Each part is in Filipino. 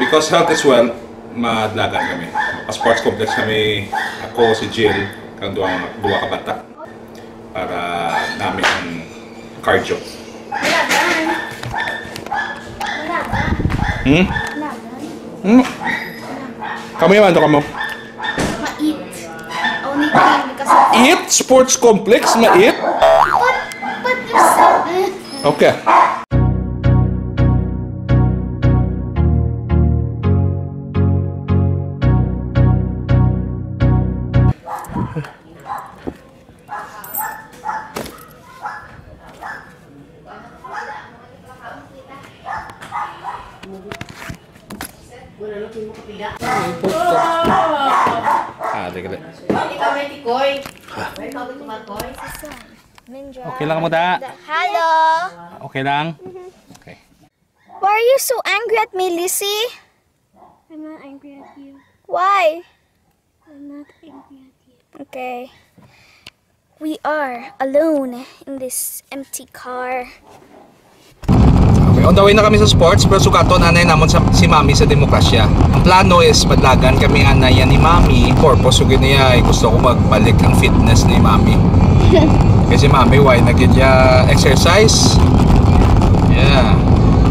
because health is well, madlagan kami. Sports complex kami, ako, si Jill, kang duwa ka bata. Para namin ang cardio. Kamu naman ito kamo? Ma-eat. Only thing because of... Eat? Sports complex? Ma-eat? But there's... Okay. Okay lang mo da. Hello. Okay lang? Okay. Why are you so angry at me, Lizzie? I'm not angry at you. Why? I'm not angry at you. Okay. We are alone in this empty car. Okay, on the way na kami sa sports, pero sukaton anay namon si Mami sa demokrasya. Ang plano is madlagan kami anay ni Mami. Purpose ug niya ay gusto ko magbalik ang fitness ni Mami. Kasi Mami why nagid ya exercise? Yeah.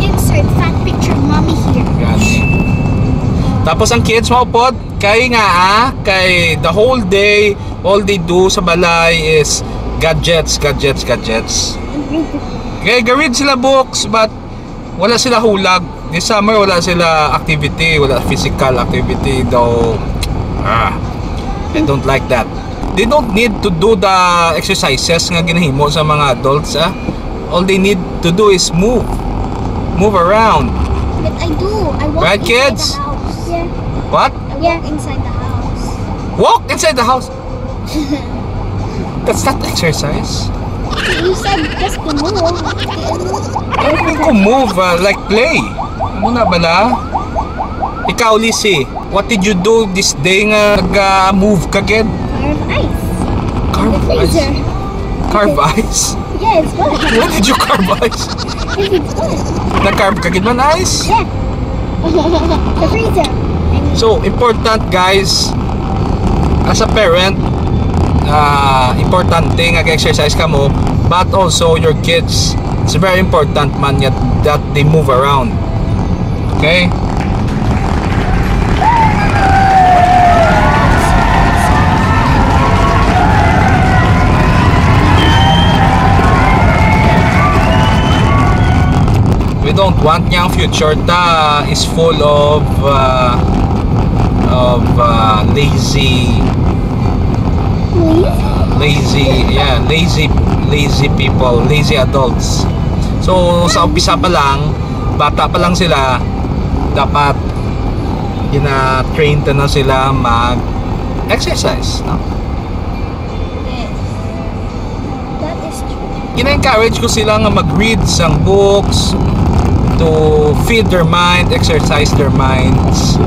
Insert fat picture mommy here. Gani. Tapos ang kids mo pod kay nga kay the whole day all they do sa balay is gadgets. Okay, garid sila books but wala sila hulag. This summer wala sila activity, wala physical activity though. I don't like that. They don't need to do the exercises nga ginahimo sa mga adults. All they need to do is move around. But I do. I walk Right, inside kids? the house. Yeah. What? I walk inside the house. Walk inside the house. That's not exercise. You said just to move. I think to move like play. Ano na bala? Ikaw, Lizzie, what did you do this day nga nag-move ka kid? Carve ice. Carve ice. Freezer. Carve ice? Yeah, it's fun. What did you carve ice? It's fun. Nag-carve ka kid man ice? Yeah. The freezer. So, important guys, as a parent, importante nga exercise ka mo, but also your kids. It's very important man that they move around. Okay? We don't want young future ta is full of lazy people, lazy adults. So sa umpisa pa lang, bata pa lang sila, dapat gina-train na sila mag-exercise, no? Yes. That is true. Ina-encourage ko sila nga mag-read sang books to feed their mind, exercise their minds.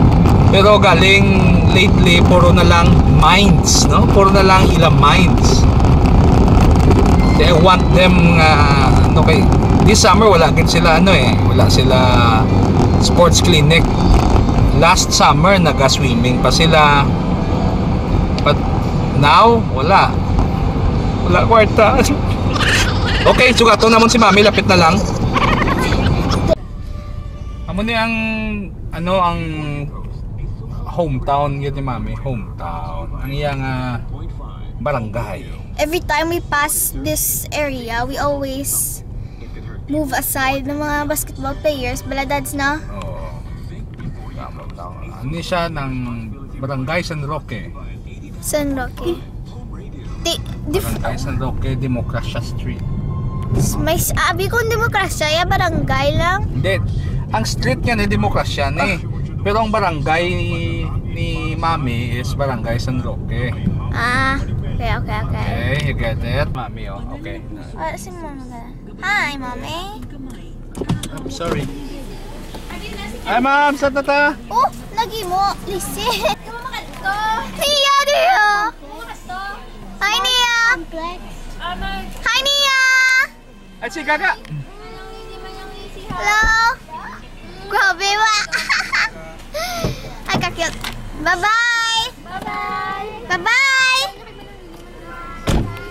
Pero galing lately puro na lang minds, no? Puro na lang ilang minds. I want them okay, this summer wala gid sila wala sila sports clinic. Last summer naga-swimming pa sila. But now wala kwarta. Okay, sugato namon si Mami, lapit na lang. Amo ni ang ang hometown yun ni Mami, hometown. Ang iyang barangay. Every time we pass this area, we always move aside ng mga basketball players. Baladads na. Oo. Ano siya ng barangay San Roque. San Roque. Barangay San Roque, Demokrasya Street. May sabi kong demokrasya, ya barangay lang. Hindi. Ang street niya ni Demokrasya ni. Pero ang barangay ni Mami is Barangay San Roque. Okay. Okay, you get it? Mami, okay. Si Mama. Hi, Mommy. I'm sorry. Hi, Ma'am. Saan ta? Oh, lagi mo. Listen. Nia, Nia. Hi, Nia. Hi, Nia. Ay, si Gaga. Hello. Grabe ba? Bye-bye! Bye-bye! Bye-bye!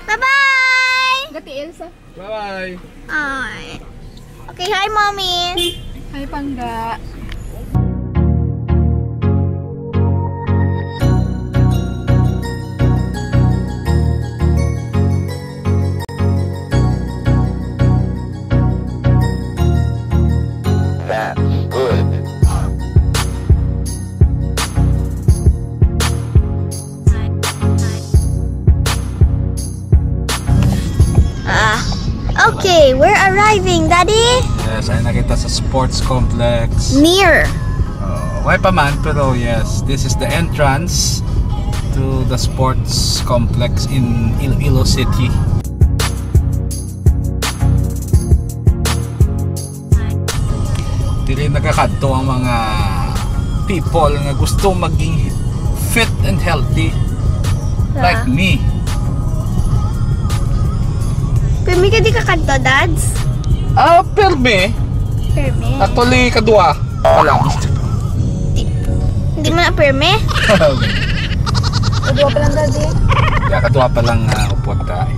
Bye-bye! Gati Elsa. Bye-bye. Ay. Okay, hi, Mommy. Hi, Pangga. That's good. Okay, we're arriving, Daddy. Yes, ay nakita sa sports complex. Near. Why pa man, pero yes, this is the entrance to the sports complex in Iloilo City. Dili nagakadto ang mga people nga gusto maging fit and healthy like me. Pero may ka di kakadto, Dads? Perme. Perme. Actually, kadua pa lang. Hindi mo na perme? Kadua pa lang, Daddy. Kaya kadua pa lang upot tayo.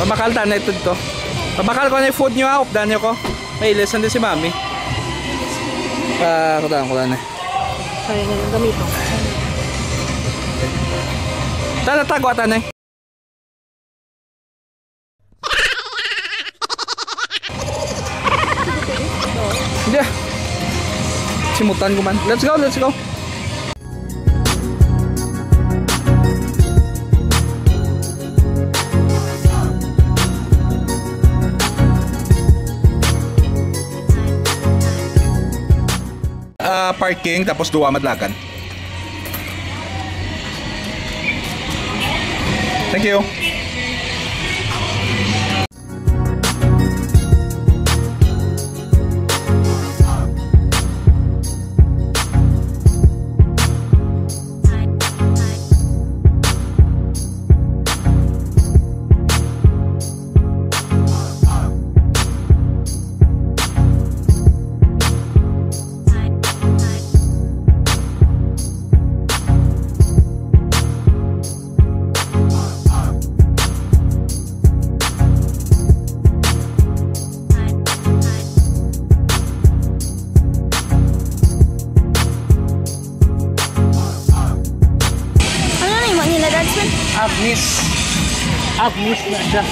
Pabakal ta na ito to. Pabakal ko na yung food nyo ha. Updan nyo ko. May lesson din si Mami. Kulaan ko lang eh. Kaya na lang gamito. Tara tago ata na eh. Hindi. Simutan ko man. Let's go, let's go. Parking tapos duwa madlagan. Thank you. Agnes na siya.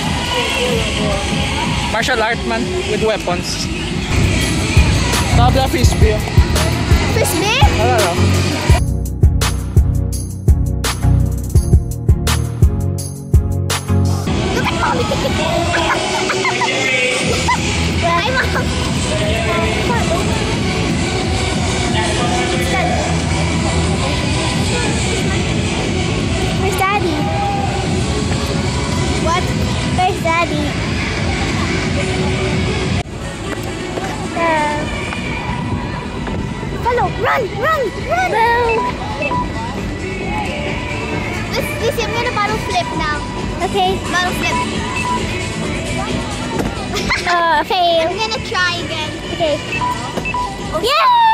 Martial art man with weapons. Tabla frisbee. Frisbee? Ano? Look at Mommy. Hi, Mom. Where's Daddy? What? Where's Daddy? Follow! Run! Run! Run! This I'm gonna bottle flip now. Okay. Bottle flip. Okay. I'm gonna try again. Okay. Yay!